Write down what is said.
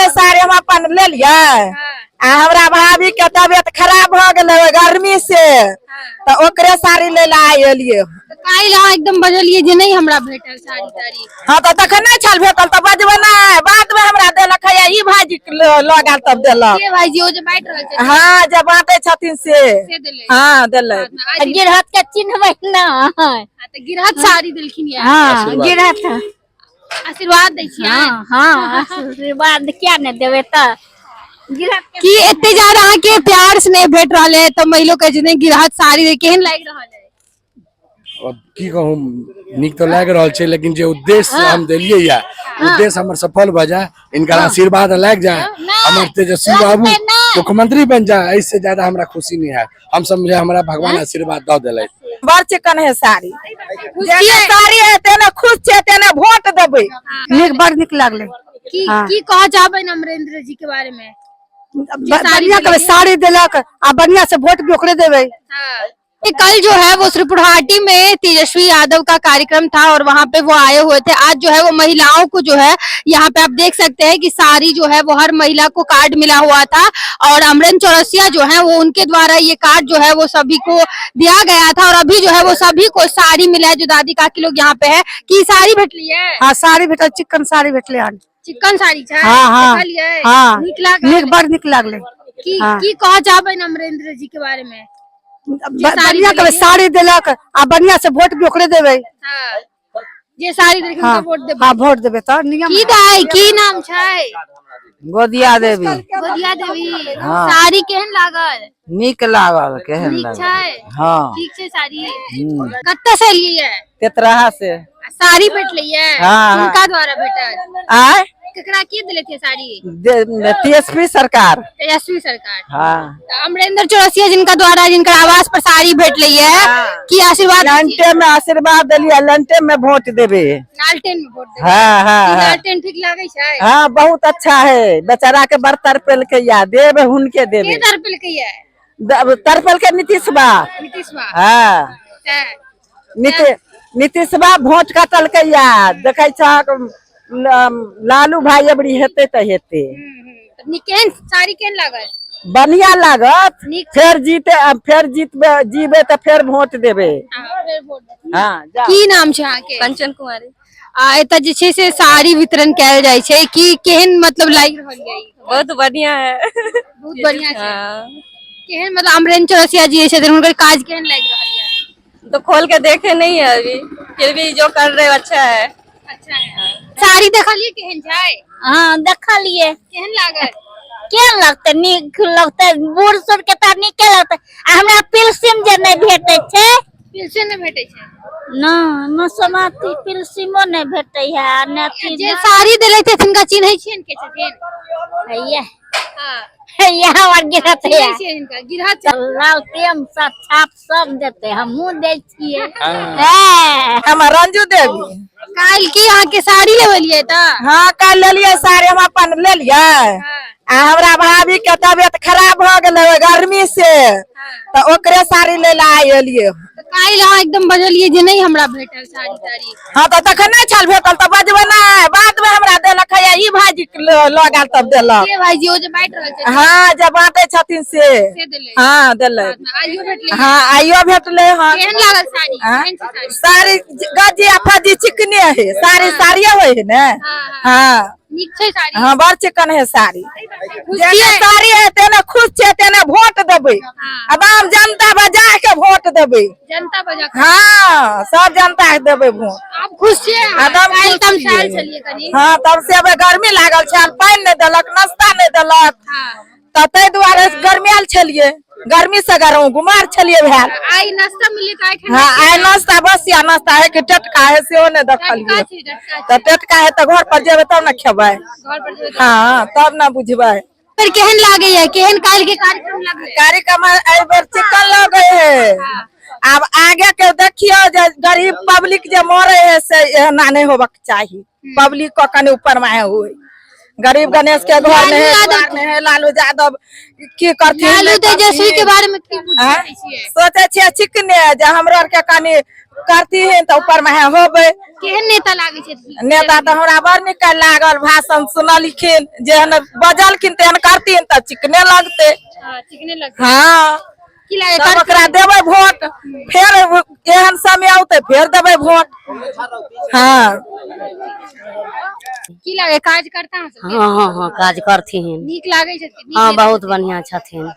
लेलिए साड़ी हम अपन ले लिए हमरा भाभी के तबियत खराब हो गए गर्मी से तो ओकरे साड़ी ले आइलिए काल्हि अहाँ एकदम बजलिए जे नहीं हमरा भेटल साड़ी ताड़ी। हाँ तो तखन नहीं छल भेटल तो बजबे ना बाद में हमरा देलक है ई भाजी लगा तब देलक के भाईजी ओ जे बांट रहल छै हाँ जब बांटे छथिन से देले हाँ देले गिरहत के चिन्हबै ना त गिरहत साड़ी देलखिन या हाँ गिरहत आशीर्वाद दै छी हाँ हाँ आशीर्वाद क्या ने देवे त कि एते ज्यादा अहाँ के प्यार स्नेह भेट रहल है तो महिलो के जने गिरहत साड़ी दे केहन लाग रहल है। अब की कहूं निक तो लाग रहल छै लेकिन जे उद्देश्य हम देलिए या उद्देश्य हमर सफल भ जाए इनका आशीर्वाद लाग जाए हमर तेजस्वी बाबू मुख्यमंत्री बन जाए इससे ज्यादा हमरा खुशी नहीं है। हम समझे हमरा भगवान आशीर्वाद द देले बड़ चिकन है साड़ी जेने साड़ी है तेने खुश छे तेने वोट देबै निक बड़ निक लागले की कह चाहबै अमरेंद्र जी के बारे में बढ़िया के साड़ी देलक आ बढ़िया से वोट भी ओकरे देवे। कल जो है वो श्रीपुरहाटी में तेजस्वी यादव का कार्यक्रम था और वहाँ पे वो आए हुए थे। आज जो है वो महिलाओं को जो है यहाँ पे आप देख सकते हैं कि साड़ी जो है वो हर महिला को कार्ड मिला हुआ था और अमरेंद्र चौरसिया जो है वो उनके द्वारा ये कार्ड जो है वो सभी को दिया गया था और अभी जो है वो सभी को साड़ी मिला है। जो दादी काकी लोग यहाँ पे है कि साड़ी भेटली है हाँ साड़ी भेटल चिकन साड़ी भेटले चिकन साड़ी निक बड़ निक लागले की कह चाहबै अमरेंद्र जी के बारे में बढ़िया के साड़ी देलक आ बढ़िया से वोट भी ओकरे देवे जे साड़ी देलखिन हाँ, वोट देबै हाँ वोट देवे तो नियम की दाई की नाम छै गोदिया देवी गोदिया देवी हाँ। साड़ी केहन लागल निक लागल केहन नीक लागल छै हाँ ठीक छै साड़ी कत्ते से एलियै है तेतराहा से साड़ी भेटलै है हाँ, हाँ। किनका द्वारा भेटल आय केकरा के देले थे साड़ी तेजस्वी सरकार तेजस्वी सरकार हाँ अमरेंद्र चौरसिया जिनका द्वारा जिनका आवास पर साड़ी भेटलै है की आशीर्वाद लंटे में आशीर्वाद दिलिए लंटे में वोट देवे लालटेन में वोट देबै हाँ हाँ हाँ लालटेन ठीक लागै छै हाँ बहुत अच्छा है बेचारा के बड़ तरपेल के या देवे हुनके के देवे दर पे लकै है तरपेल के नीतीश बा नीतीश बा हाँ नीतीश बा वोट काटल के या देखे छ लालू भाई अबरी हेते त हेते केहन साड़ी केहन लागल बढ़िया लागत फिर जीबे तो फिर वोट देवे हाँ की नाम छै अहाँ के कंचन कुमारी एतऽ जे छै से साड़ी वितरण कैल जाइ छै कि केहन मतलब लागि रहल है बहुत बढ़िया है बहुत बढ़िया छै केहन मतलब अमरेंद्र चौरसिया जी छथिन हुनकर काज केहन लागि रहल है तो खोल के देखे नहीं है अभी फिर भी जो कर रहे अच्छा है अच्छा है साड़ी देखलिए केहन छै हाँ देखलिए केहन लागल क्या लगते निक लगते बूढ़ सूढ़ के तो निक लगते हमरा पिलसिम जे नहीं भेटे छे पेंशन नहीं भेटे छै न समाती पिलसिमो नहीं भेटे है न जे साड़ी देले थे तिनका चिन्है छियन के छथिन ये हां यहाँ और गिरहत है चिन्है छियन इनका गिरहत लालटेम सब छाप सब देते हमहू दे छिए हम रंजू देवी काल की अहाँ के साड़ी लेवलिए त हाँ कल लेलिए साड़ी हम अपन ले लिए हमरा भाभी के तबियत खराब हो गए गर्मी से तो ओकरे साड़ी ले आइलिए काल अहाँ एकदम बजलिए जे नहीं हमरा भेटल साड़ी ताड़ी। हाँ तो तखन नहीं छल भेटल तो बजबे ना बाद में हमरा देलक है ई भाजी लगा तब देलक के भाईजी ओ जे बांट रहल छै हाँ जब बांटे छथिन से देले हाँ देले आइयो भेटले हाँ आइयो भेटले हाँ केहन लागल साड़ी केहन छै साड़ी साड़ी गजी आ फजी चिकने है साड़िया होय है ना हाँ नीक छै साड़ी हाँ बड़ चिकन है साड़ी जेने साड़ी है तेने खुश छे तेने वोट देबै आम जनता बजा के वोट देबै जनता बजा हाँ सब जनता के देबै वोट आप खुश छियै एकदम काल तम साल चलिए कनी हाँ तब से अब गर्मी लागल छल पानी नहीं देलक नाश्ता नहीं देलक तो तै दुआरे गर्मियाल छलिए गर्मी से गरम गुमार छलिए भेल आई नाश्ता मिले काहे खाना हाँ आई नाश्ता बस या नाश्ता है कि टटका है से ने देखलिए तो टटका है तो घर पर जेबे तब ना खेबै घर पर जेबे हाँ तब ना बुझबै फिर केहन लागे है केहन काल के कार्यक्रम लगे कार्यक्रम एहि बेर चिकन लगे है अब आगे के देखियो जे गरीब पब्लिक जे मरे है से एना नहीं होबक चाहिए पब्लिक को कने ऊपर में हुए गरीब गणेश के घर लालू में यादव है लालू यादव की करथिन लालू नहीं तेजस्वी करथिन। के बारे में की हाँ? बुझै छियै सोचे छियै चिकने जे हमरो आर के कनी करती है तो ऊपर में होबे केहन नेता लागे छै नेता तो हमरा बड़ नीक लागल भाषण सुनलखिन जेहन बजलखिन तेहन करथिन तो चिकने लगते चिकने लगते हाँ की लागे तब ओकरा देबै वोट फिर एहन समय औते फिर देबै वोट हाँ की लागे काज करता है हाँ हाँ हाँ काज करथिन नीक लागे छै हाँ बहुत बढ़िया छथिन।